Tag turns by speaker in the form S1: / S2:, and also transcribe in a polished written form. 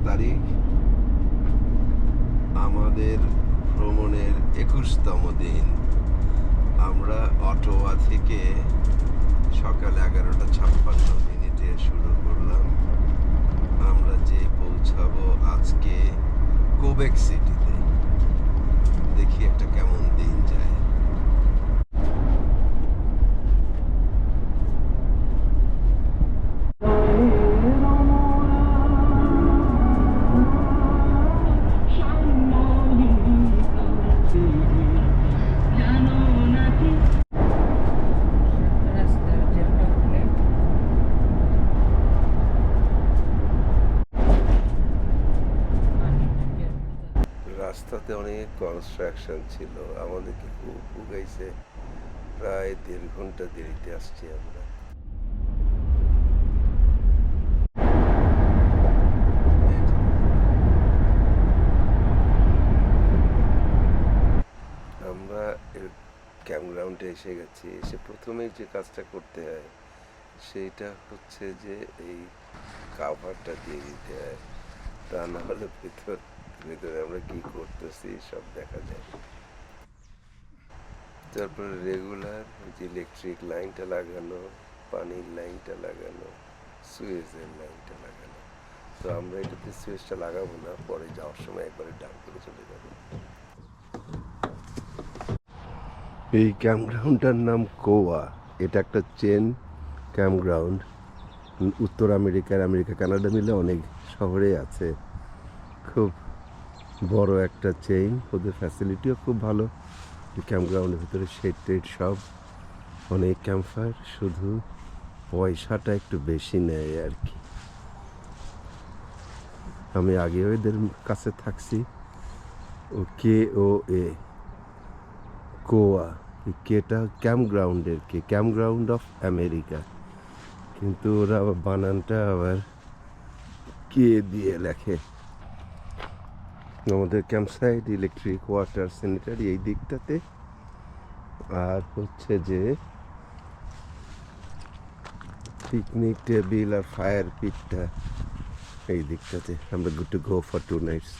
S1: তারিখ, আমাদের ভ্রমণের 21তম দিন। আমরা অটোয়া থেকে সকাল 11:56 শুরু করলাম। আমরা যে পৌঁছাবো আজকে কোবেক সিটিতে। দেখি একটা কেমন দিন যায়। রাস্তাতে অনেক কনস্ট্রাকশন ছিল, আমাদেরকে খুব ভুগাইছে। প্রায় 1.5 ঘন্টা দেরিতে আসছি আমরা। আমরা ক্যাম্পগ্রাউন্ডে এসে গেছি। এসে প্রথমেই যে কাজটা করতে হয় সেইটা হচ্ছে যে এই কাভারটা দিয়ে দিতে হয়, তা না হলে ভিতরে আমরা কি করতেছি সব দেখা যায়। তারপরে রেগুলার যে ইলেকট্রিক লাইনটা লাগানো, পানির লাইনটা লাগানো, সুয়েজের লাইনটা লাগানো। তো আমরা এটাতে সুয়েজটা লাগাবো না, পরে যাওয়ার সময় একবারে ডান করে চলে যাবো। এই ক্যাম্পগ্রাউন্ডটার নাম কোয়া। এটা একটা চেন ক্যাম্পগ্রাউন্ড। উত্তর আমেরিকা, কানাডা মিলে অনেক শহরে আছে। খুব বড় একটা চেইন, ওদের ফ্যাসিলিটিও খুব ভালো। ক্যাম্পগ্রাউন্ডের ভিতরে শেড টেড সব, অনেক ক্যাম্পফায়ার, শুধু পয়সাটা একটু বেশি নেয় আর কি। আমি আগেও এদের কাছে থাকছি। ও KOA, কোয়া, কেটা ক্যাম্পগ্রাউন্ডের ক্যাম্পগ্রাউন্ড অফ আমেরিকা, কিন্তু ওরা আবার বানানটা আবার কে দিয়ে লেখে। আমাদের ক্যাম্পসাইট, ইলেকট্রিক, ওয়াটার, স্যানিটারি এই দিকটাতে, আর হচ্ছে যে পিকনিক টেবিল আর ফায়ার পিটটা এই দিকটাতে। আমরা good to go for 2 nights।